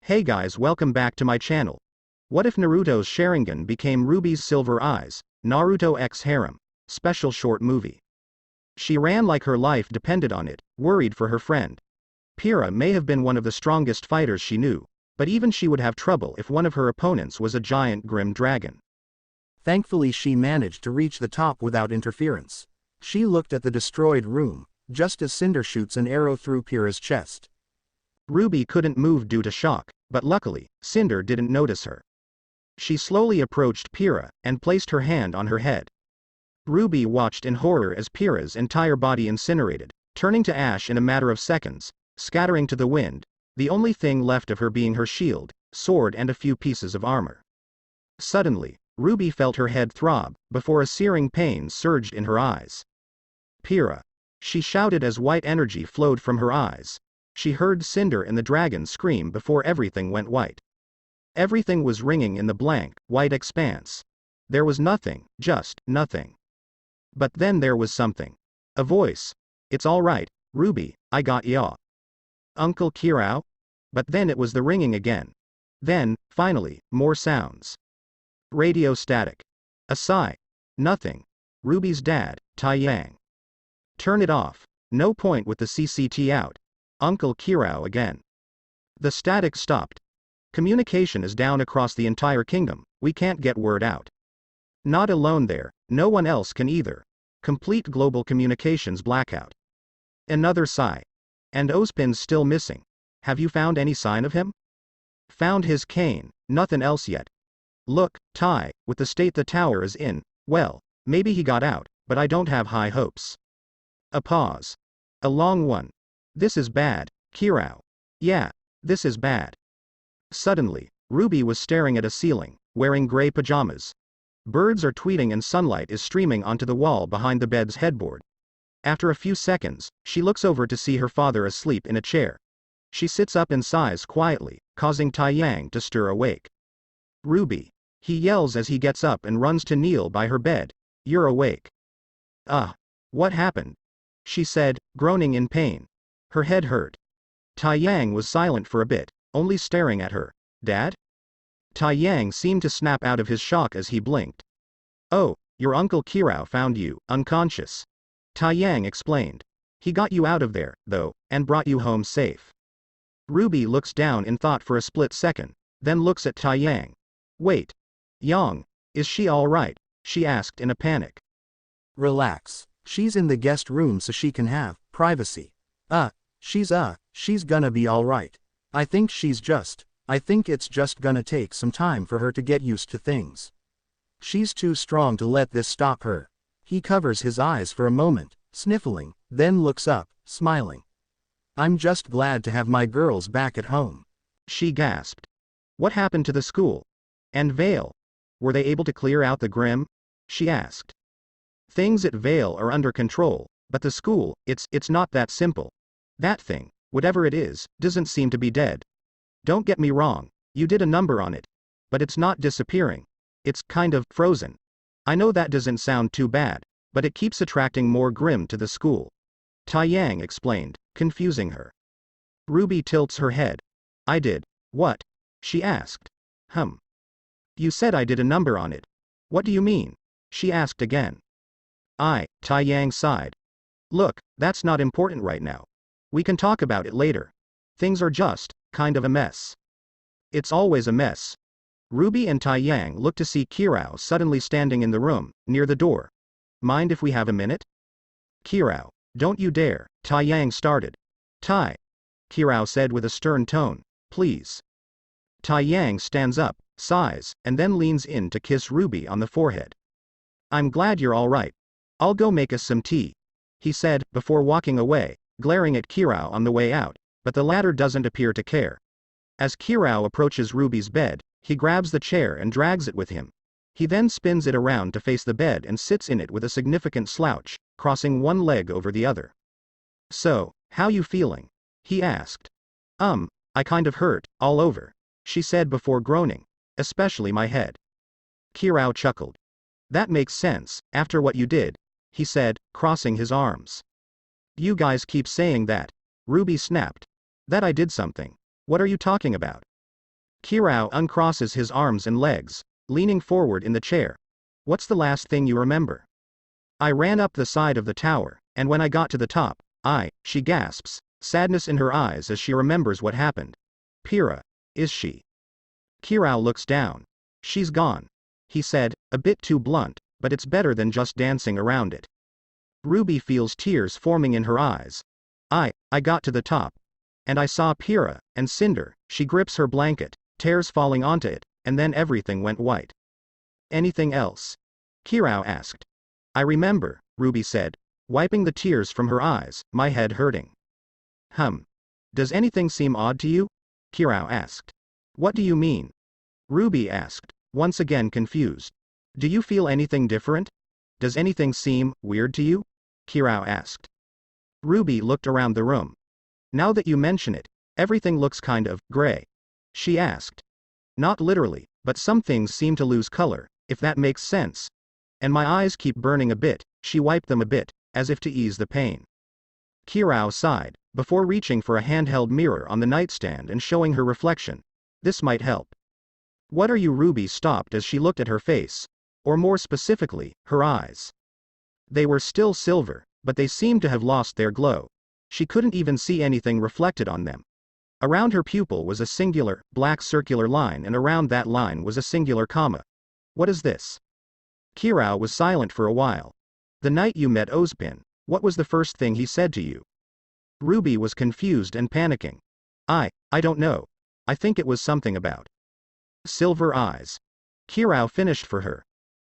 Hey guys, welcome back to my channel. What if Naruto's Sharingan became Ruby's silver eyes? Naruto X Harem. Special short movie. She ran like her life depended on it, worried for her friend. Pyrrha may have been one of the strongest fighters she knew, but even she would have trouble if one of her opponents was a giant grim dragon. Thankfully she managed to reach the top without interference. She looked at the destroyed room, just as Cinder shoots an arrow through Pyrrha's chest. Ruby couldn't move due to shock, but luckily, Cinder didn't notice her. She slowly approached Pyrrha, and placed her hand on her head. Ruby watched in horror as Pyrrha's entire body incinerated, turning to ash in a matter of seconds, scattering to the wind, the only thing left of her being her shield, sword and a few pieces of armor. Suddenly, Ruby felt her head throb, before a searing pain surged in her eyes. Pyrrha! She shouted as white energy flowed from her eyes. She heard Cinder and the dragon scream before everything went white. Everything was ringing in the blank, white expanse. There was nothing, just nothing. But then there was something. A voice. It's all right, Ruby, I got ya. Uncle Kirao? But then it was the ringing again. Then, finally, more sounds. Radio static. A sigh. Nothing. Ruby's dad, Taiyang. Turn it off. No point with the CCT out. Uncle Kirao again. The static stopped. Communication is down across the entire kingdom, we can't get word out. Not alone there, no one else can either. Complete global communications blackout. Another sigh. And Ozpin's still missing. Have you found any sign of him? Found his cane, nothing else yet. Look, Tai, with the state the tower is in, well, maybe he got out, but I don't have high hopes. A pause. A long one. This is bad, Kirao. Yeah, this is bad. Suddenly, Ruby was staring at a ceiling, wearing gray pajamas. Birds are tweeting and sunlight is streaming onto the wall behind the bed's headboard. After a few seconds, she looks over to see her father asleep in a chair. She sits up and sighs quietly, causing Taiyang to stir awake. Ruby! He yells as he gets up and runs to kneel by her bed. You're awake. What happened? She said, groaning in pain. Her head hurt. Taiyang was silent for a bit, only staring at her. Dad? Taiyang seemed to snap out of his shock as he blinked. Oh, your Uncle Kirao found you, unconscious. Taiyang explained. He got you out of there, though, and brought you home safe. Ruby looks down in thought for a split second, then looks at Taiyang. Wait. Yang, is she all right? She asked in a panic. Relax. She's in the guest room so she can have privacy. She's gonna be all right. I think it's just gonna take some time for her to get used to things. She's too strong to let this stop her. He covers his eyes for a moment, sniffling, then looks up, smiling. I'm just glad to have my girls back at home. She gasped. What happened to the school? And Vale? Were they able to clear out the Grim? She asked. Things at Vale are under control, but the school, it's not that simple. That thing, whatever it is, doesn't seem to be dead. Don't get me wrong, you did a number on it. But it's not disappearing. It's kind of frozen. I know that doesn't sound too bad, but it keeps attracting more Grim to the school. Taiyang explained, confusing her. Ruby tilts her head. I did. What? She asked. You said I did a number on it. What do you mean? She asked again. Taiyang sighed. Look, that's not important right now. We can talk about it later. Things are just, kind of a mess. It's always a mess. Ruby and Taiyang looked to see Kirao suddenly standing in the room, near the door. Mind if we have a minute? Kirao, don't you dare, Taiyang started. Kirao said with a stern tone, please. Taiyang stands up, sighs, and then leans in to kiss Ruby on the forehead. I'm glad you're all right. I'll go make us some tea, he said, before walking away, glaring at Kirao on the way out, but the latter doesn't appear to care. As Kirao approaches Ruby's bed, he grabs the chair and drags it with him. He then spins it around to face the bed and sits in it with a significant slouch, crossing one leg over the other. So, how you feeling? He asked. I kind of hurt, all over, she said before groaning. Especially my head. Kirao chuckled. That makes sense, after what you did, he said, crossing his arms. You guys keep saying that. Ruby snapped. That I did something. What are you talking about? Kirao uncrosses his arms and legs, leaning forward in the chair. What's the last thing you remember? I ran up the side of the tower, and when I got to the top, she gasps, sadness in her eyes as she remembers what happened. Pyrrha, is she? Kirao looks down. She's gone. He said, a bit too blunt, but it's better than just dancing around it. Ruby feels tears forming in her eyes. I got to the top. And I saw Pyrrha, and Cinder. She grips her blanket, tears falling onto it, and then everything went white. Anything else? Kirao asked. I remember, Ruby said, wiping the tears from her eyes, my head hurting. Does anything seem odd to you? Kirao asked. What do you mean? Ruby asked, once again confused. Do you feel anything different? Does anything seem weird to you? Kirao asked. Ruby looked around the room. Now that you mention it, everything looks kind of gray. She asked. Not literally, but some things seem to lose color, if that makes sense. And my eyes keep burning a bit. She wiped them a bit, as if to ease the pain. Kirao sighed, before reaching for a handheld mirror on the nightstand and showing her reflection. This might help. What are you? Ruby stopped as she looked at her face. Or more specifically, her eyes. They were still silver, but they seemed to have lost their glow. She couldn't even see anything reflected on them. Around her pupil was a singular, black circular line, and around that line was a singular comma. What is this? Kirao was silent for a while. The night you met Ozpin, what was the first thing he said to you? Ruby was confused and panicking. I don't know. I think it was something about silver eyes. Kirao finished for her.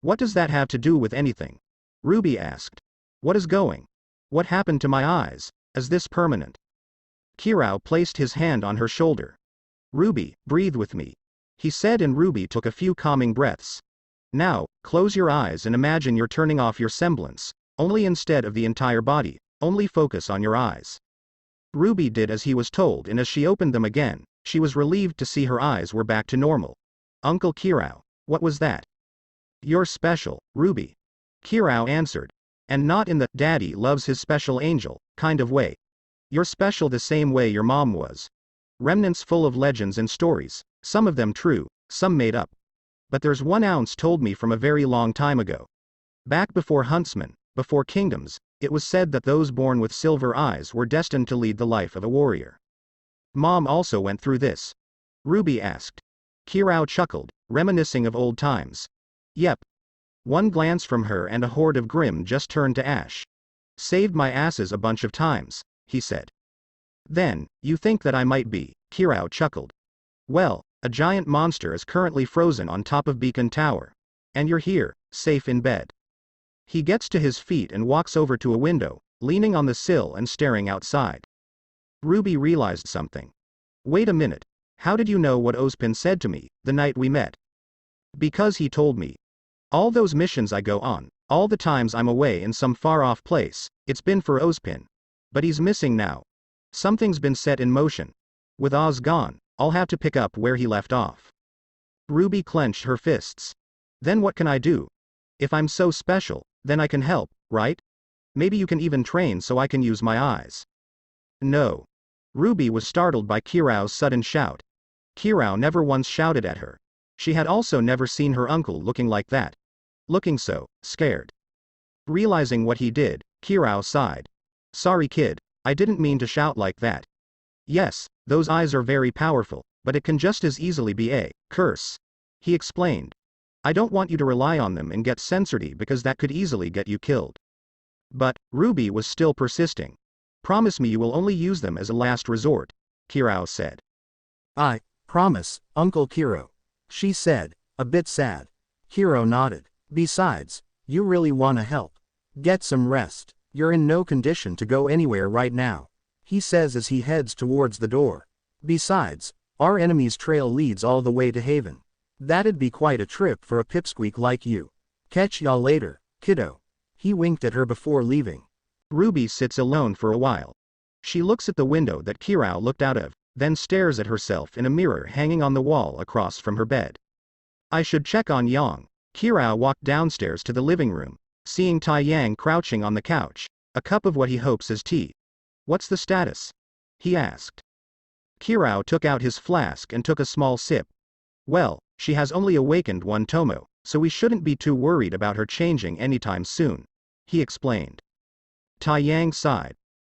What does that have to do with anything? Ruby asked. What is going? What happened to my eyes? Is this permanent? Kirao placed his hand on her shoulder. Ruby, breathe with me, he said, and Ruby took a few calming breaths. Now, close your eyes and imagine you're turning off your semblance, only instead of the entire body, only focus on your eyes. Ruby did as he was told, and as she opened them again, she was relieved to see her eyes were back to normal. Uncle Kirao, what was that? You're special, Ruby. Kirao answered. And not in the daddy loves his special angel kind of way. You're special the same way your mom was. Remnants full of legends and stories, some of them true, some made up. But there's 1 ounce told me from a very long time ago. Back before huntsmen, before kingdoms, it was said that those born with silver eyes were destined to lead the life of a warrior. Mom also went through this? Ruby asked. Kirao chuckled, reminiscing of old times. Yep. One glance from her and a horde of Grimm just turned to ash. Saved my asses a bunch of times, he said. Then, you think that I might be? Kirao chuckled. Well, a giant monster is currently frozen on top of Beacon Tower. And you're here, safe in bed. He gets to his feet and walks over to a window, leaning on the sill and staring outside. Ruby realized something. Wait a minute. How did you know what Ozpin said to me, the night we met? Because he told me. All those missions I go on, all the times I'm away in some far-off place, it's been for Ozpin. But he's missing now. Something's been set in motion. With Oz gone, I'll have to pick up where he left off. Ruby clenched her fists. Then what can I do? If I'm so special, then I can help, right? Maybe you can even train so I can use my eyes. No. Ruby was startled by Kirao's sudden shout. Kirao never once shouted at her. She had also never seen her uncle looking like that. Looking so scared. Realizing what he did, Kirao sighed. Sorry kid, I didn't mean to shout like that. Yes, those eyes are very powerful, but it can just as easily be a curse. He explained. I don't want you to rely on them and get censored because that could easily get you killed. But, Ruby was still persisting. Promise me you will only use them as a last resort, Kirao said. I promise, Uncle Kiro. She said, a bit sad. Kiro nodded. Besides, you really want to help. Get some rest. You're in no condition to go anywhere right now, he says as he heads towards the door. Besides, our enemy's trail leads all the way to Haven. That'd be quite a trip for a pipsqueak like you. Catch y'all later, kiddo. He winked at her before leaving. Ruby sits alone for a while. She looks at the window that Kirao looked out of, then stares at herself in a mirror hanging on the wall across from her bed. I should check on Yang. Kirao walked downstairs to the living room, seeing Tai Yang crouching on the couch, a cup of what he hopes is tea. What's the status? He asked. Kirao took out his flask and took a small sip, Well, she has only awakened one Tomo, so we shouldn't be too worried about her changing anytime soon, he explained. Tai Yang sighed.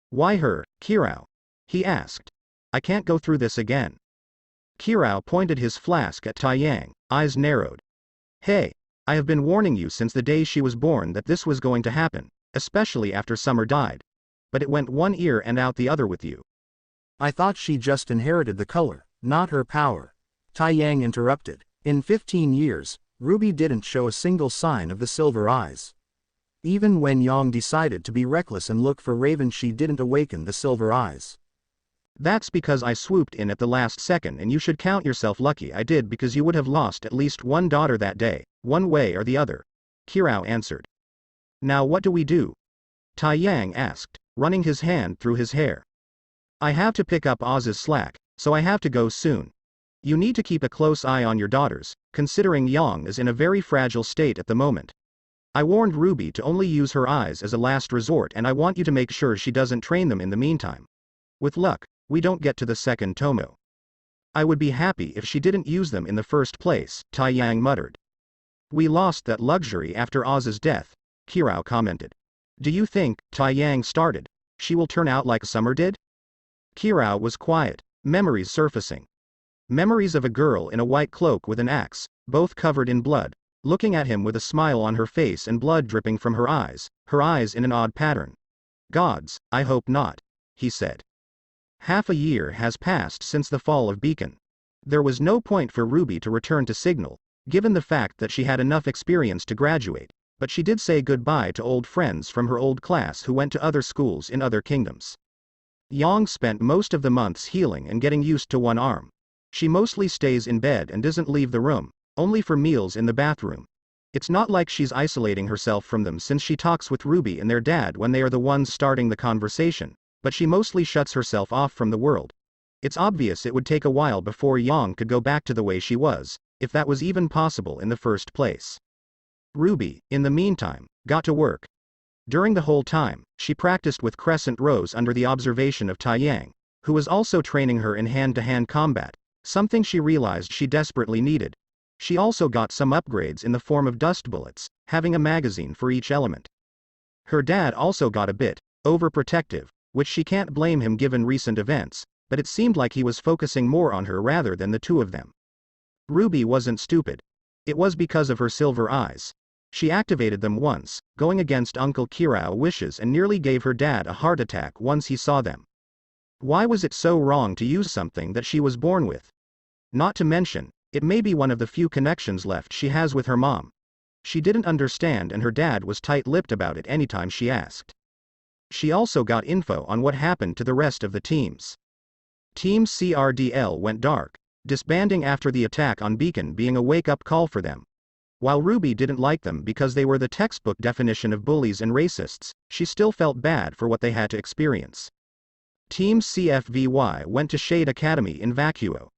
Why her, Kirao? He asked. I can't go through this again. Kirao pointed his flask at Tai Yang, eyes narrowed. Hey, I have been warning you since the day she was born that this was going to happen, especially after Summer died. But it went one ear and out the other with you. I thought she just inherited the color, not her power. Tai Yang interrupted. In 15 years, Ruby didn't show a single sign of the silver eyes. Even when Yang decided to be reckless and look for Raven, she didn't awaken the silver eyes. That's because I swooped in at the last second, and you should count yourself lucky I did, because you would have lost at least one daughter that day, one way or the other, Kirao answered. Now what do we do? Tai Yang asked, running his hand through his hair. I have to pick up Oz's slack, so I have to go soon. You need to keep a close eye on your daughters, considering Yang is in a very fragile state at the moment. I warned Ruby to only use her eyes as a last resort, and I want you to make sure she doesn't train them in the meantime. With luck, we don't get to the second Tomo. I would be happy if she didn't use them in the first place, Tai Yang muttered. We lost that luxury after Oz's death, Kirao commented. Do you think, Tai Yang started, she will turn out like Summer did? Kirao was quiet, memories surfacing. Memories of a girl in a white cloak with an axe, both covered in blood, looking at him with a smile on her face and blood dripping from her eyes in an odd pattern. Gods, I hope not, he said. Half a year has passed since the fall of Beacon. There was no point for Ruby to return to Signal, given the fact that she had enough experience to graduate, but she did say goodbye to old friends from her old class who went to other schools in other kingdoms. Yang spent most of the months healing and getting used to one arm. She mostly stays in bed and doesn't leave the room, only for meals in the bathroom. It's not like she's isolating herself from them, since she talks with Ruby and their dad when they are the ones starting the conversation, but she mostly shuts herself off from the world. It's obvious it would take a while before Yang could go back to the way she was, if that was even possible in the first place. Ruby, in the meantime, got to work. During the whole time, she practiced with Crescent Rose under the observation of Tai Yang, who was also training her in hand-to-hand combat, something she realized she desperately needed. She also got some upgrades in the form of dust bullets, having a magazine for each element. Her dad also got a bit overprotective, which she can't blame him given recent events, but it seemed like he was focusing more on her rather than the two of them. Ruby wasn't stupid. It was because of her silver eyes. She activated them once, going against Uncle Kirao's wishes, and nearly gave her dad a heart attack once he saw them. Why was it so wrong to use something that she was born with? Not to mention, it may be one of the few connections left she has with her mom. She didn't understand, and her dad was tight-lipped about it anytime she asked. She also got info on what happened to the rest of the teams. Team CRDL went dark, disbanding after the attack on Beacon being a wake-up call for them. While Ruby didn't like them because they were the textbook definition of bullies and racists, she still felt bad for what they had to experience. Team CFVY went to Shade Academy in Vacuo.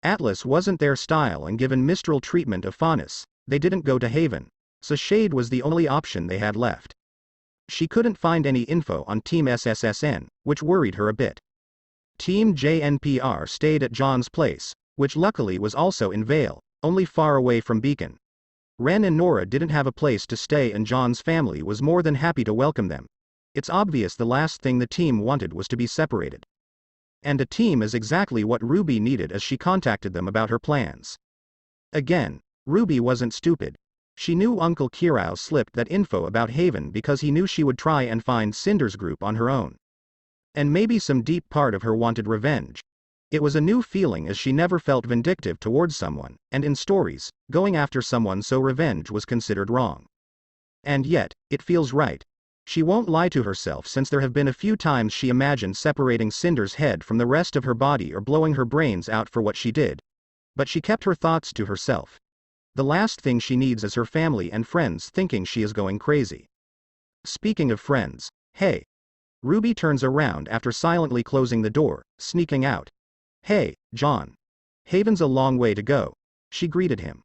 Atlas wasn't their style, and given Mistral treatment of Faunus, they didn't go to Haven, so Shade was the only option they had left. She couldn't find any info on Team SSSN, which worried her a bit. Team JNPR stayed at John's place, which luckily was also in Vale, only far away from Beacon. Ren and Nora didn't have a place to stay, and John's family was more than happy to welcome them. It's obvious the last thing the team wanted was to be separated. And a team is exactly what Ruby needed as she contacted them about her plans. Again, Ruby wasn't stupid. She knew Uncle Kirao slipped that info about Haven because he knew she would try and find Cinder's group on her own. And maybe some deep part of her wanted revenge. It was a new feeling, as she never felt vindictive towards someone, and in stories, going after someone so revenge was considered wrong. And yet, it feels right. She won't lie to herself, since there have been a few times she imagined separating Cinder's head from the rest of her body or blowing her brains out for what she did. But she kept her thoughts to herself. The last thing she needs is her family and friends thinking she is going crazy. Speaking of friends, hey. Ruby turns around after silently closing the door, sneaking out. Hey, John. Haven's a long way to go, she greeted him.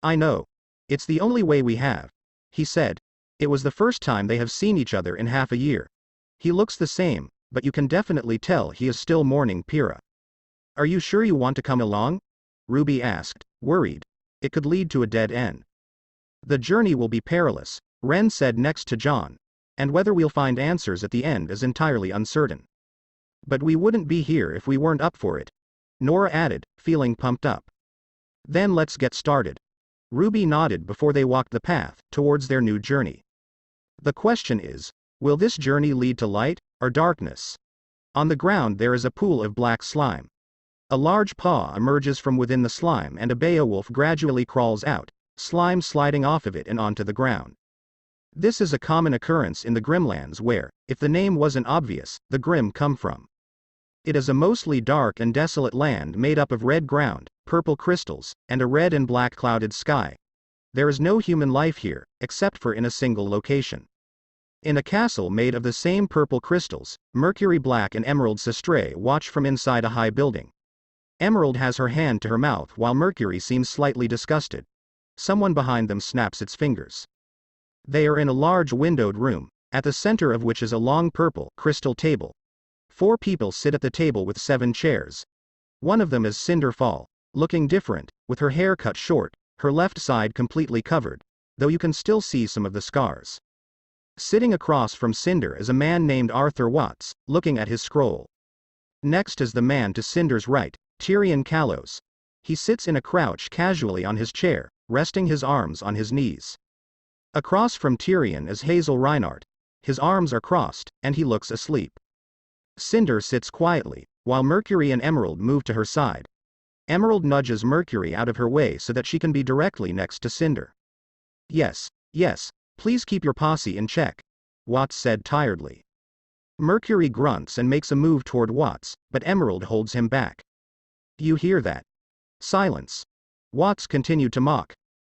I know. It's the only way we have, he said. It was the first time they have seen each other in half a year. He looks the same, but you can definitely tell he is still mourning Pyrrha. Are you sure you want to come along? Ruby asked, worried. It could lead to a dead end. The journey will be perilous, Ren said next to John. And whether we'll find answers at the end is entirely uncertain. But we wouldn't be here if we weren't up for it, Nora added, feeling pumped up. Then let's get started. Ruby nodded before they walked the path towards their new journey. The question is, will this journey lead to light or darkness? On the ground there is a pool of black slime. A large paw emerges from within the slime and a Beowulf gradually crawls out, slime sliding off of it and onto the ground. This is a common occurrence in the Grimlands where, if the name wasn't obvious, the Grim come from. It is a mostly dark and desolate land made up of red ground, purple crystals, and a red and black clouded sky. There is no human life here, except for in a single location. In a castle made of the same purple crystals, Mercury Black and Emerald Sestray watch from inside a high building. Emerald has her hand to her mouth while Mercury seems slightly disgusted. Someone behind them snaps its fingers. They are in a large windowed room, at the center of which is a long purple crystal table. 4 people sit at the table with 7 chairs. One of them is Cinderfall, looking different, with her hair cut short, her left side completely covered, though you can still see some of the scars. Sitting across from Cinder is a man named Arthur Watts, looking at his scroll. Next is the man to Cinder's right, Tyrion Kalos. He sits in a crouch casually on his chair, resting his arms on his knees. Across from Tyrion is Hazel Reinhardt. His arms are crossed, and he looks asleep. Cinder sits quietly, while Mercury and Emerald move to her side. Emerald nudges Mercury out of her way so that she can be directly next to Cinder. Yes, please keep your posse in check, Watts said tiredly. Mercury grunts and makes a move toward Watts, but Emerald holds him back. You hear that? Silence. Watts continued to mock.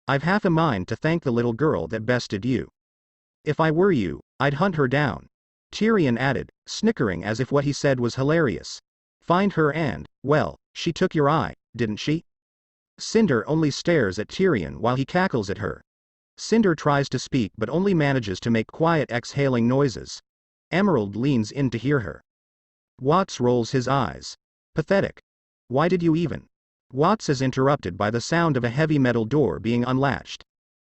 I've half a mind to thank the little girl that bested you. If I were you, I'd hunt her down. Tyrion added, snickering as if what he said was hilarious. Find her and, well, she took your eye, didn't she? Cinder only stares at Tyrion while he cackles at her. Cinder tries to speak but only manages to make quiet exhaling noises. Emerald leans in to hear her. Watts rolls his eyes. Pathetic. Why did you even? Watts is interrupted by the sound of a heavy metal door being unlatched.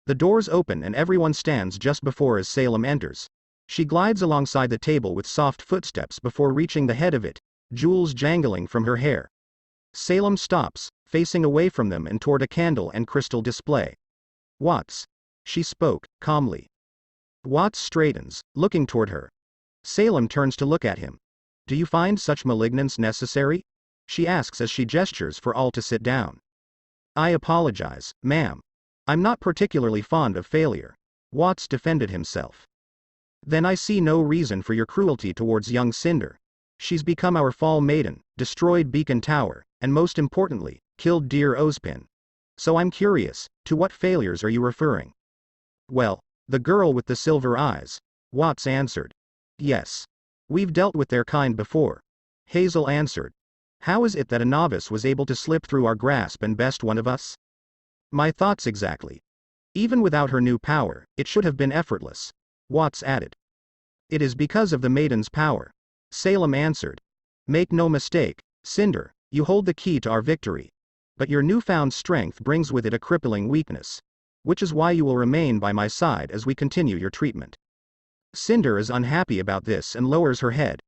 The doors open and everyone stands just before as Salem enters. She glides alongside the table with soft footsteps before reaching the head of it, jewels jangling from her hair. Salem stops, facing away from them and toward a candle and crystal display. Watts. She spoke, calmly. Watts straightens, looking toward her. Salem turns to look at him. Do you find such malignance necessary? She asks as she gestures for all to sit down. I apologize, ma'am. I'm not particularly fond of failure. Watts defended himself. Then I see no reason for your cruelty towards young Cinder. She's become our fall maiden, destroyed Beacon Tower, and most importantly, killed dear Ozpin. So I'm curious, to what failures are you referring? Well, the girl with the silver eyes. Watts answered. Yes. We've dealt with their kind before. Hazel answered. How is it that a novice was able to slip through our grasp and best one of us? My thoughts exactly. Even without her new power, it should have been effortless. Watts added. It is because of the maiden's power. Salem answered. Make no mistake, Cinder, you hold the key to our victory. But your newfound strength brings with it a crippling weakness. Which is why you will remain by my side as we continue your treatment. Cinder is unhappy about this and lowers her head.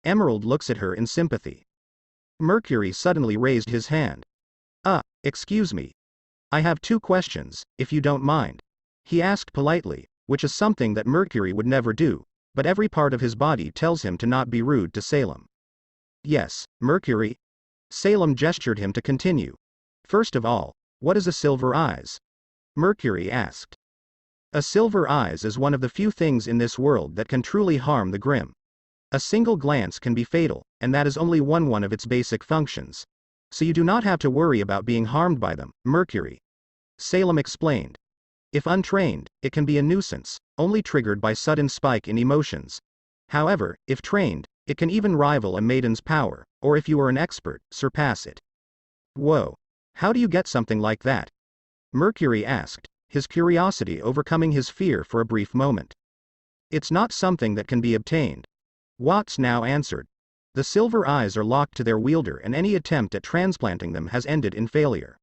Emerald looks at her in sympathy. Mercury suddenly raised his hand. Excuse me. I have 2 questions, if you don't mind. He asked politely, which is something that Mercury would never do, but every part of his body tells him to not be rude to Salem. Yes, Mercury. Salem gestured him to continue. First of all, what is a silver eyes? Mercury asked. A silver eyes is one of the few things in this world that can truly harm the Grim. A single glance can be fatal, and that is only one of its basic functions. So you do not have to worry about being harmed by them, Mercury. Salem explained. If untrained, it can be a nuisance, only triggered by sudden spike in emotions. However, if trained, it can even rival a maiden's power, or if you are an expert, surpass it. Whoa. How do you get something like that? Mercury asked, his curiosity overcoming his fear for a brief moment. It's not something that can be obtained. Watts now answered. The silver eyes are locked to their wielder and any attempt at transplanting them has ended in failure.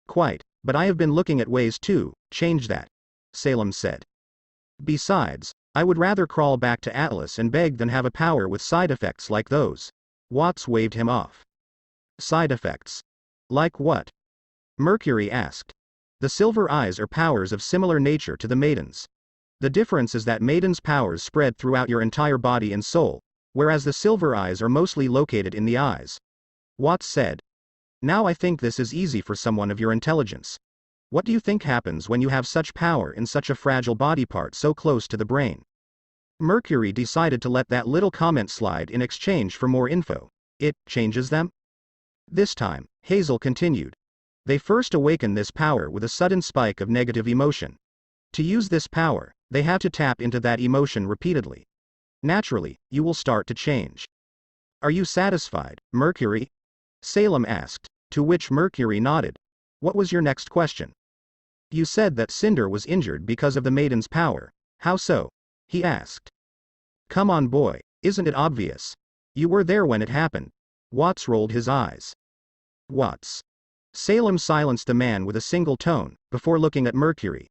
Quite, but I have been looking at ways to change that, Salem said. Besides, I would rather crawl back to Atlas and beg than have a power with side effects like those. Watts waved him off. Side effects? Like what? Mercury asked. The silver eyes are powers of similar nature to the maiden's. The difference is that maiden's powers spread throughout your entire body and soul, whereas the silver eyes are mostly located in the eyes. Watts said. Now I think this is easy for someone of your intelligence. What do you think happens when you have such power in such a fragile body part so close to the brain? Mercury decided to let that little comment slide in exchange for more info. It changes them? This time, Hazel continued. They first awaken this power with a sudden spike of negative emotion. To use this power, they have to tap into that emotion repeatedly. Naturally, you will start to change. Are you satisfied, Mercury? Salem asked, to which Mercury nodded. What was your next question? You said that Cinder was injured because of the maiden's power. How so? He asked. Come on boy, isn't it obvious? You were there when it happened. Watts rolled his eyes. Watts. Salem silenced the man with a single tone, before looking at Mercury.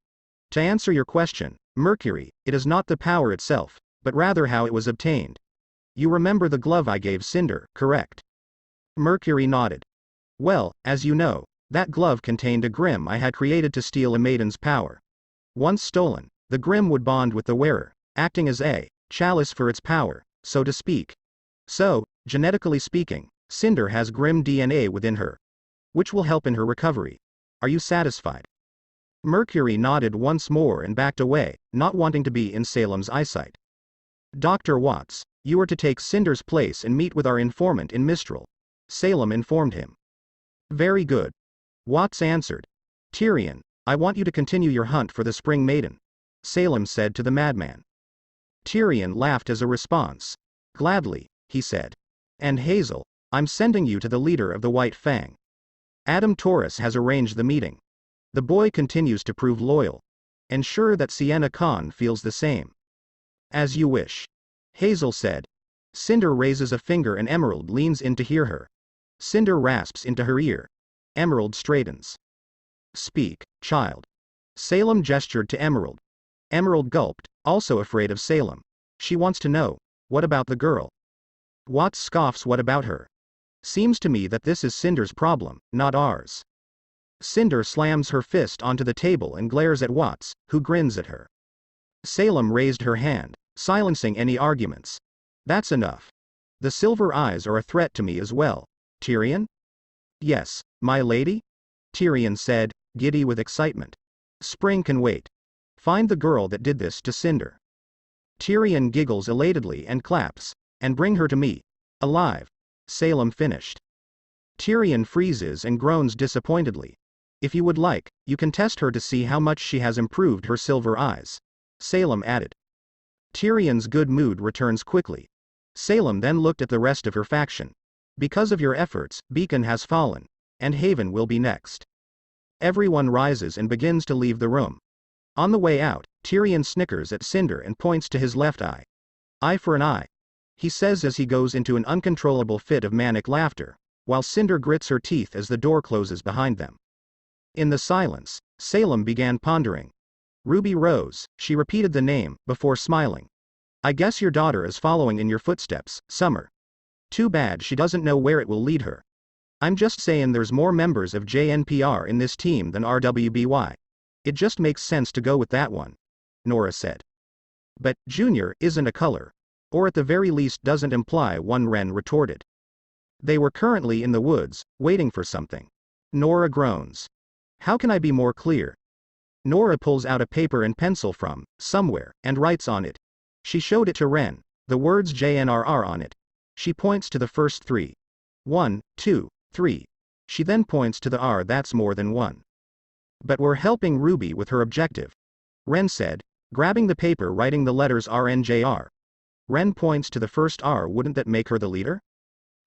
To answer your question, Mercury, it is not the power itself, but rather how it was obtained. You remember the glove I gave Cinder, correct? Mercury nodded. Well, as you know, that glove contained a grim I had created to steal a maiden's power. Once stolen, the grim would bond with the wearer, acting as a chalice for its power, so to speak. So, genetically speaking, Cinder has grim DNA within her, which will help in her recovery. Are you satisfied? Mercury nodded once more and backed away, not wanting to be in Salem's eyesight. Dr. Watts, you are to take Cinder's place and meet with our informant in Mistral. Salem informed him. Very good. Watts answered. Tyrion, I want you to continue your hunt for the Spring Maiden. Salem said to the madman. Tyrion laughed as a response. Gladly, he said. And Hazel, I'm sending you to the leader of the White Fang. Adam Taurus has arranged the meeting. The boy continues to prove loyal. Ensure that Sienna Khan feels the same. As you wish. Hazel said. Cinder raises a finger and Emerald leans in to hear her. Cinder rasps into her ear. Emerald straightens. Speak, child. Salem gestured to Emerald. Emerald gulped, also afraid of Salem. She wants to know, what about the girl? Watts scoffs, what about her? Seems to me that this is Cinder's problem, not ours. Cinder slams her fist onto the table and glares at Watts, who grins at her. Salem raised her hand, silencing any arguments. That's enough. The silver eyes are a threat to me as well. Tyrion? Yes, my lady? Tyrion said, giddy with excitement. Spring can wait. Find the girl that did this to Cinder. Tyrion giggles elatedly and claps. And bring her to me. Alive. Salem finished. Tyrion freezes and groans disappointedly. If you would like, you can test her to see how much she has improved her silver eyes. Salem added. Tyrion's good mood returns quickly. Salem then looked at the rest of her faction. Because of your efforts, Beacon has fallen, and Haven will be next. Everyone rises and begins to leave the room. On the way out, Tyrion snickers at Cinder and points to his left eye. Eye for an eye, he says as he goes into an uncontrollable fit of manic laughter, while Cinder grits her teeth as the door closes behind them. In the silence, Salem began pondering. Ruby Rose, she repeated the name, before smiling. I guess your daughter is following in your footsteps, Summer. Too bad she doesn't know where it will lead her. I'm just saying there's more members of JNPR in this team than RWBY. It just makes sense to go with that one. Nora said. But, Junior isn't a color. Or at the very least doesn't imply one, Ren retorted. They were currently in the woods, waiting for something. Nora groans. How can I be more clear? Nora pulls out a paper and pencil from somewhere, and writes on it. She showed it to Ren, the words JNRR on it. She points to the first three. 1, 2, 3. She then points to the R, that's more than one. But we're helping Ruby with her objective. Ren said, grabbing the paper, writing the letters RNJR. Ren points to the first R, wouldn't that make her the leader?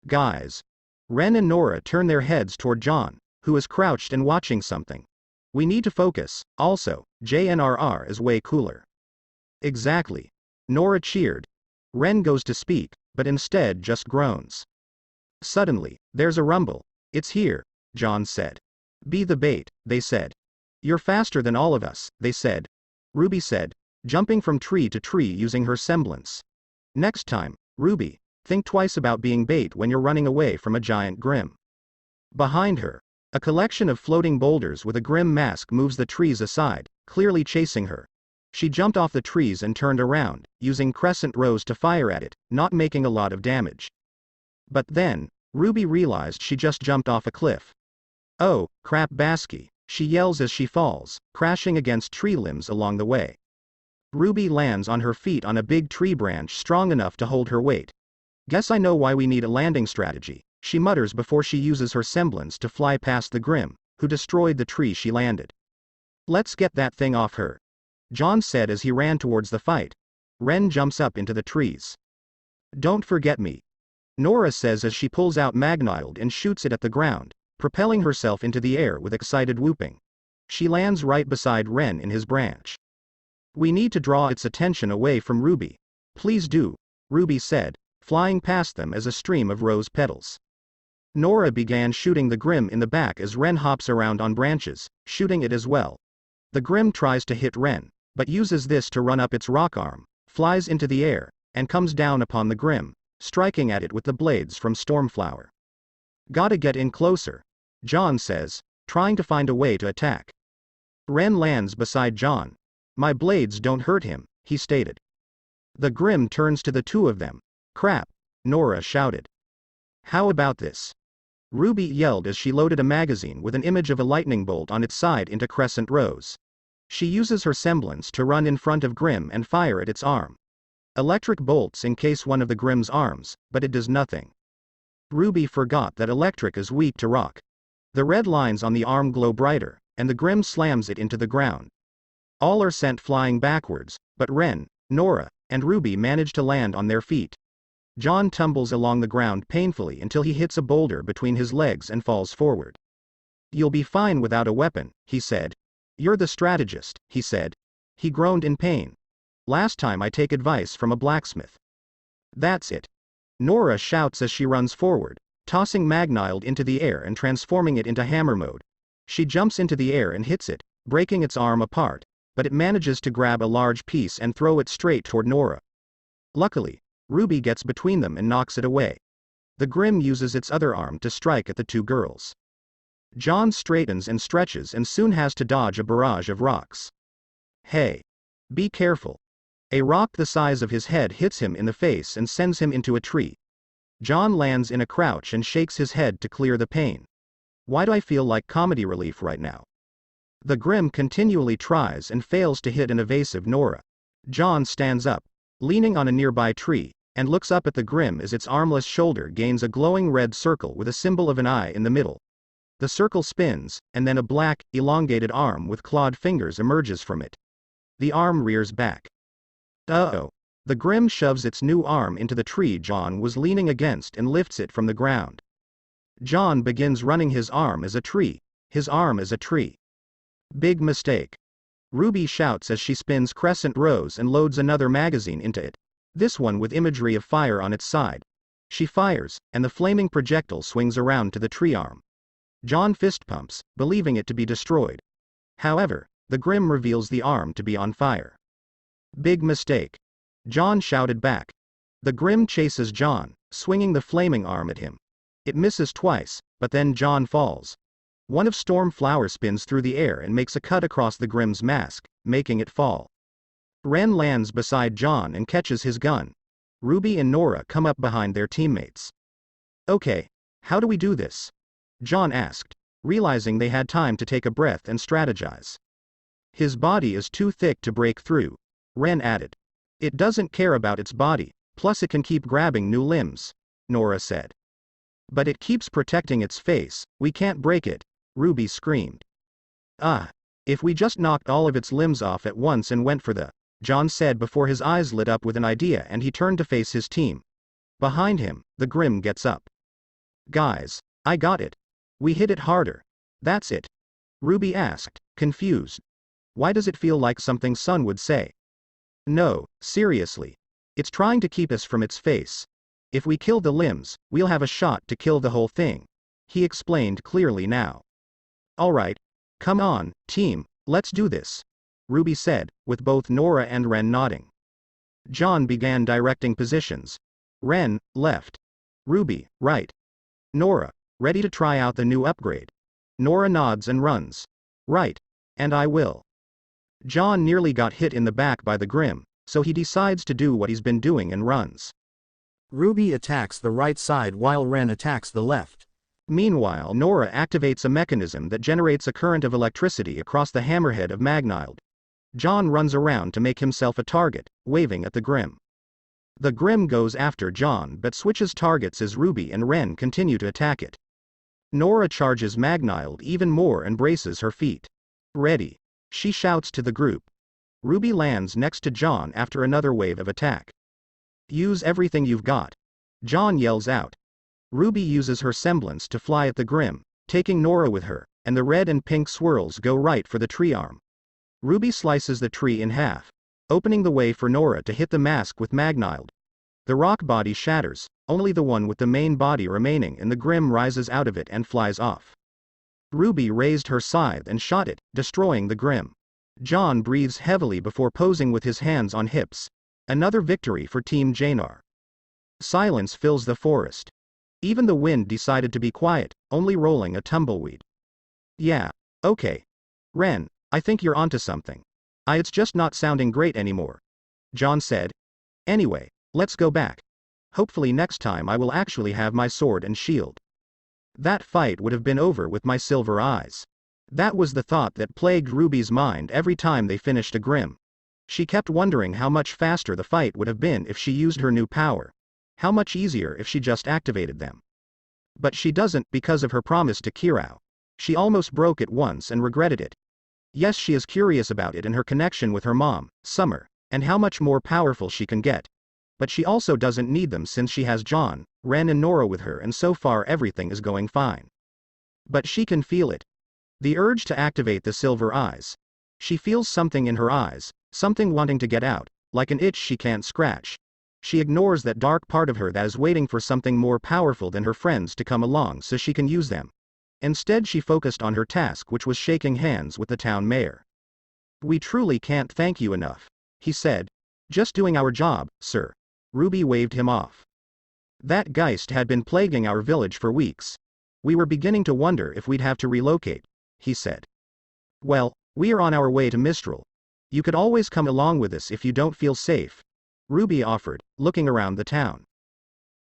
Guys. Ren and Nora turn their heads toward John, who is crouched and watching something. We need to focus, also, JNRR is way cooler. Exactly. Nora cheered. Ren goes to speak, but instead just groans. Suddenly, there's a rumble. It's here, John said. Be the bait, they said. You're faster than all of us, they said. Ruby said, jumping from tree to tree using her semblance. Next time, Ruby, think twice about being bait when you're running away from a giant Grim. Behind her, a collection of floating boulders with a Grim mask moves the trees aside, clearly chasing her. She jumped off the trees and turned around, using crescent rows to fire at it, not making a lot of damage. But then, Ruby realized she just jumped off a cliff. Oh, crap Basky, she yells as she falls, crashing against tree limbs along the way. Ruby lands on her feet on a big tree branch strong enough to hold her weight. Guess I know why we need a landing strategy, she mutters before she uses her semblance to fly past the Grim, who destroyed the tree she landed. Let's get that thing off her, John said as he ran towards the fight. Ren jumps up into the trees. Don't forget me, Nora says as she pulls out Magnild and shoots it at the ground, propelling herself into the air with excited whooping. She lands right beside Ren in his branch. We need to draw its attention away from Ruby. Please do, Ruby said, flying past them as a stream of rose petals. Nora began shooting the Grim in the back as Ren hops around on branches, shooting it as well. The Grim tries to hit Ren, but uses this to run up its rock arm, flies into the air, and comes down upon the Grim, striking at it with the blades from Stormflower. Gotta get in closer, John says, trying to find a way to attack. Ren lands beside John. My blades don't hurt him, he stated. The Grim turns to the two of them. Crap, Nora shouted. How about this? Ruby yelled as she loaded a magazine with an image of a lightning bolt on its side into crescent rows. She uses her semblance to run in front of Grim and fire at its arm. Electric bolts encase one of the Grim's arms, but it does nothing. Ruby forgot that electric is weak to rock. The red lines on the arm glow brighter, and the Grim slams it into the ground. All are sent flying backwards, but Ren, Nora, and Ruby manage to land on their feet. John tumbles along the ground painfully until he hits a boulder between his legs and falls forward. You'll be fine without a weapon, he said. You're the strategist, he said. He groaned in pain. Last time I take advice from a blacksmith. That's it, Nora shouts as she runs forward, tossing Magnild into the air and transforming it into hammer mode. She jumps into the air and hits it, breaking its arm apart, but it manages to grab a large piece and throw it straight toward Nora. Luckily, Ruby gets between them and knocks it away. The Grim uses its other arm to strike at the two girls. John straightens and stretches and soon has to dodge a barrage of rocks. Hey! Be careful. A rock the size of his head hits him in the face and sends him into a tree. John lands in a crouch and shakes his head to clear the pain. Why do I feel like comedy relief right now? The Grim continually tries and fails to hit an evasive Nora. John stands up, leaning on a nearby tree, and looks up at the Grim as its armless shoulder gains a glowing red circle with a symbol of an eye in the middle. The circle spins, and then a black, elongated arm with clawed fingers emerges from it. The arm rears back. Uh-oh. The Grim shoves its new arm into the tree John was leaning against and lifts it from the ground. John begins running his arm as a tree. His arm as a tree. Big mistake. Ruby shouts as she spins crescent rows and loads another magazine into it. This one with imagery of fire on its side. She fires, and the flaming projectile swings around to the tree arm. John fist pumps, believing it to be destroyed. However, the Grim reveals the arm to be on fire. Big mistake. John shouted back. The Grim chases John, swinging the flaming arm at him. It misses twice, but then John falls. One of Stormflower spins through the air and makes a cut across the Grim's mask, making it fall. Ren lands beside John and catches his gun. Ruby and Nora come up behind their teammates. Okay, how do we do this? John asked, realizing they had time to take a breath and strategize. His body is too thick to break through, Ren added. It doesn't care about its body, plus it can keep grabbing new limbs, Nora said. But it keeps protecting its face, we can't break it, Ruby screamed. If we just knocked all of its limbs off at once and went for the, John said before his eyes lit up with an idea and he turned to face his team. Behind him, the Grim gets up. Guys, I got it. We hit it harder. That's it. Ruby asked, confused. Why does it feel like something Sun would say? No, seriously. It's trying to keep us from its face. If we kill the limbs, we'll have a shot to kill the whole thing. He explained clearly now. Alright. Come on, team, let's do this. Ruby said, with both Nora and Ren nodding. John began directing positions. Ren, left. Ruby, right. Nora, ready to try out the new upgrade. Nora nods and runs. Right. And I will. John nearly got hit in the back by the Grim, so he decides to do what he's been doing and runs. Ruby attacks the right side while Ren attacks the left. Meanwhile, Nora activates a mechanism that generates a current of electricity across the hammerhead of Magnild. John runs around to make himself a target, waving at the Grim. The Grim goes after John but switches targets as Ruby and Ren continue to attack it. Nora charges Magnild even more and braces her feet. Ready. She shouts to the group. Ruby lands next to John after another wave of attack. Use everything you've got. John yells out. Ruby uses her semblance to fly at the Grim, taking Nora with her, and the red and pink swirls go right for the tree arm. Ruby slices the tree in half, opening the way for Nora to hit the mask with Magnild. The rock body shatters, only the one with the main body remaining, and the Grim rises out of it and flies off. Ruby raised her scythe and shot it, destroying the Grim. John breathes heavily before posing with his hands on hips. Another victory for Team Janar. Silence fills the forest. Even the wind decided to be quiet, only rolling a tumbleweed. Yeah, okay. Ren, I think you're onto something. It's just not sounding great anymore. John said. Anyway, let's go back. Hopefully next time I will actually have my sword and shield. That fight would have been over with my silver eyes. That was the thought that plagued Ruby's mind every time they finished a Grim. She kept wondering how much faster the fight would have been if she used her new power. How much easier if she just activated them. But she doesn't because of her promise to Kirao. She almost broke it once and regretted it. Yes, she is curious about it and her connection with her mom, Summer, and how much more powerful she can get. But she also doesn't need them since she has John, Ren and Nora with her, and so far everything is going fine. But she can feel it. The urge to activate the silver eyes. She feels something in her eyes, something wanting to get out, like an itch she can't scratch. She ignores that dark part of her that is waiting for something more powerful than her friends to come along so she can use them. Instead she focused on her task, which was shaking hands with the town mayor. We truly can't thank you enough, he said. Just doing our job, sir. Ruby waved him off. That Geist had been plaguing our village for weeks. We were beginning to wonder if we'd have to relocate, he said. Well, we are on our way to Mistral. You could always come along with us if you don't feel safe, Ruby offered, looking around the town.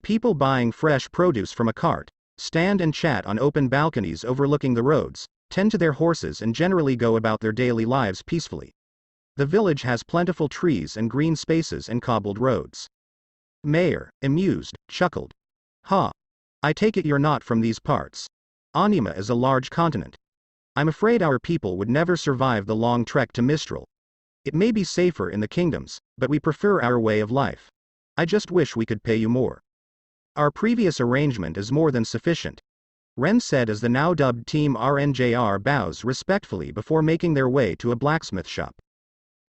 People buying fresh produce from a cart, stand and chat on open balconies overlooking the roads, tend to their horses and generally go about their daily lives peacefully. The village has plentiful trees and green spaces and cobbled roads. Mayor, amused, chuckled. Ha! I take it you're not from these parts. Anima is a large continent. I'm afraid our people would never survive the long trek to Mistral. It may be safer in the kingdoms, but we prefer our way of life. I just wish we could pay you more. Our previous arrangement is more than sufficient, Ren said as the now dubbed Team RNJR bows respectfully before making their way to a blacksmith shop.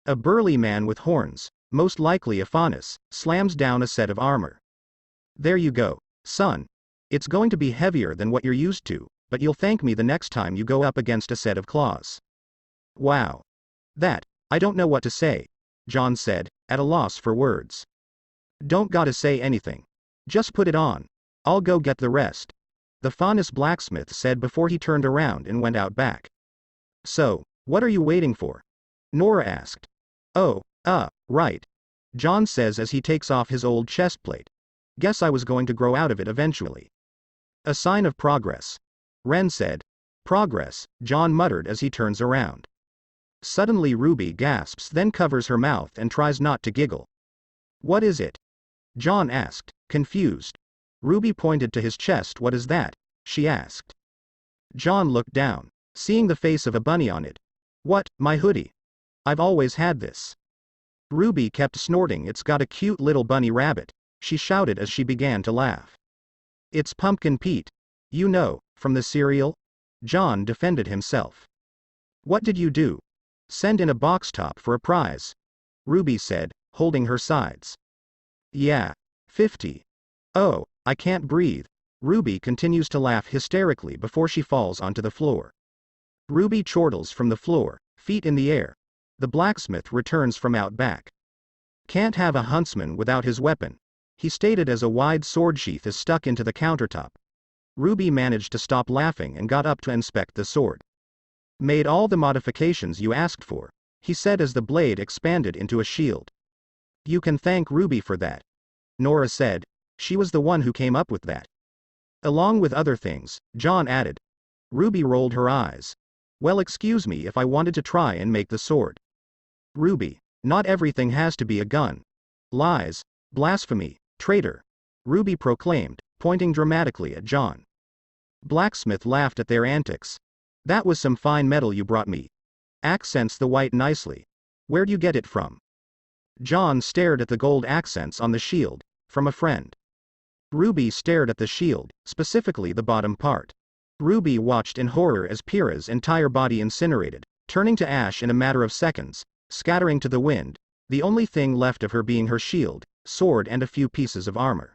A burly man with horns, most likely a Faunus, slams down a set of armor. There you go, son. It's going to be heavier than what you're used to, but you'll thank me the next time you go up against a set of claws. Wow. I don't know what to say, John said, at a loss for words. Don't gotta say anything. Just put it on. I'll go get the rest, the Faunus blacksmith said before he turned around and went out back. So, what are you waiting for? Nora asked. Oh, right. John says as he takes off his old chest plate. Guess I was going to grow out of it eventually. A sign of progress, Ren said. Progress, John muttered as he turns around. Suddenly Ruby gasps, then covers her mouth and tries not to giggle. What is it? John asked, confused. Ruby pointed to his chest. What is that? She asked. John looked down, seeing the face of a bunny on it. What, my hoodie? I've always had this. Ruby kept snorting. It's got a cute little bunny rabbit, she shouted as she began to laugh. It's Pumpkin Pete. You know, from the cereal? John defended himself. What did you do? Send in a box top for a prize, Ruby said, holding her sides. Yeah. 50. Oh, I can't breathe. Ruby continues to laugh hysterically before she falls onto the floor. Ruby chortles from the floor, feet in the air. The blacksmith returns from out back. Can't have a huntsman without his weapon, he stated as a wide sword sheath is stuck into the countertop. Ruby managed to stop laughing and got up to inspect the sword. Made all the modifications you asked for, he said as the blade expanded into a shield. You can thank Ruby for that, Nora said. She was the one who came up with that. Along with other things, John added. Ruby rolled her eyes. Well, excuse me if I wanted to try and make the sword. Ruby, not everything has to be a gun. Lies, blasphemy, traitor, Ruby proclaimed, pointing dramatically at John. Blacksmith laughed at their antics. That was some fine metal you brought me. Accents the white nicely. Where'd you get it from? John stared at the gold accents on the shield. From a friend. Ruby stared at the shield, specifically the bottom part. Ruby watched in horror as Pyrrha's entire body incinerated, turning to ash in a matter of seconds, scattering to the wind, the only thing left of her being her shield, sword and a few pieces of armor.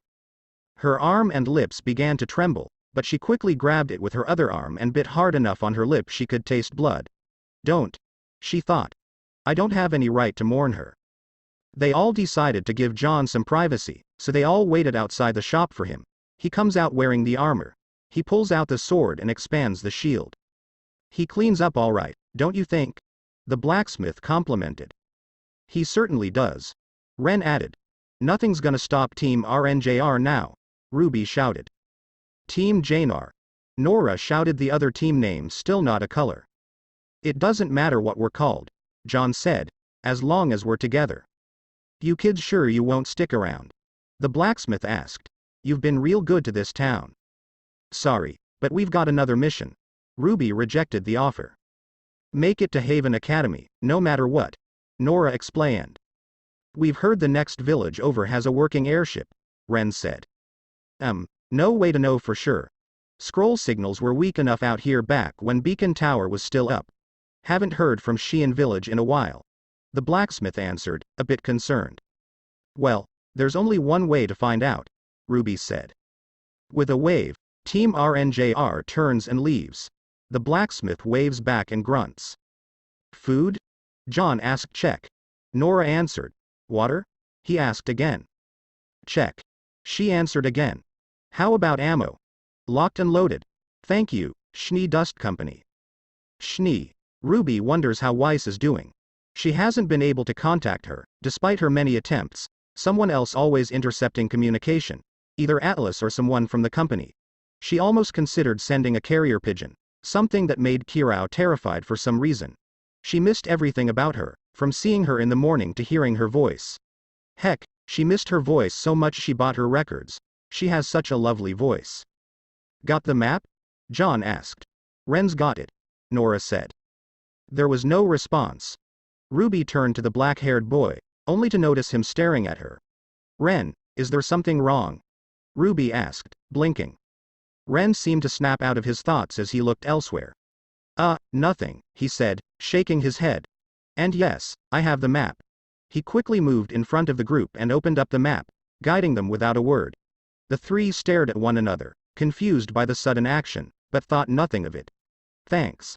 Her arm and lips began to tremble, but she quickly grabbed it with her other arm and bit hard enough on her lip she could taste blood. Don't, she thought. I don't have any right to mourn her. They all decided to give John some privacy, so they all waited outside the shop for him. He comes out wearing the armor. He pulls out the sword and expands the shield. He cleans up all right, don't you think? The blacksmith complimented. He certainly does. Ren added. Nothing's gonna stop Team RNJR now, Ruby shouted. Team Janar. Nora shouted the other team name, still not a color. It doesn't matter what we're called, John said, as long as we're together. You kids sure you won't stick around? The blacksmith asked. You've been real good to this town. Sorry, but we've got another mission. Ruby rejected the offer. Make it to Haven Academy, no matter what, Nora explained. We've heard the next village over has a working airship, Ren said. No way to know for sure. Scroll signals were weak enough out here back when Beacon Tower was still up. Haven't heard from Sheehan Village in a while. The blacksmith answered, a bit concerned. Well, there's only one way to find out, Ruby said. With a wave, Team RNJR turns and leaves. The blacksmith waves back and grunts. Food? John asked. Check. Nora answered. Water? He asked again. Check. She answered again. How about ammo? Locked and loaded. Thank you, Schnee Dust Company. Schnee. Ruby wonders how Weiss is doing. She hasn't been able to contact her, despite her many attempts, someone else always intercepting communication, either Atlas or someone from the company. She almost considered sending a carrier pigeon, something that made Kirao terrified for some reason. She missed everything about her, from seeing her in the morning to hearing her voice. Heck, she missed her voice so much she bought her records. She has such a lovely voice. Got the map? John asked. Ren's got it, Nora said. There was no response. Ruby turned to the black-haired boy, only to notice him staring at her. Ren, is there something wrong? Ruby asked, blinking. Ren seemed to snap out of his thoughts as he looked elsewhere. Nothing, he said, shaking his head. And yes, I have the map. He quickly moved in front of the group and opened up the map, guiding them without a word. The three stared at one another, confused by the sudden action, but thought nothing of it. Thanks.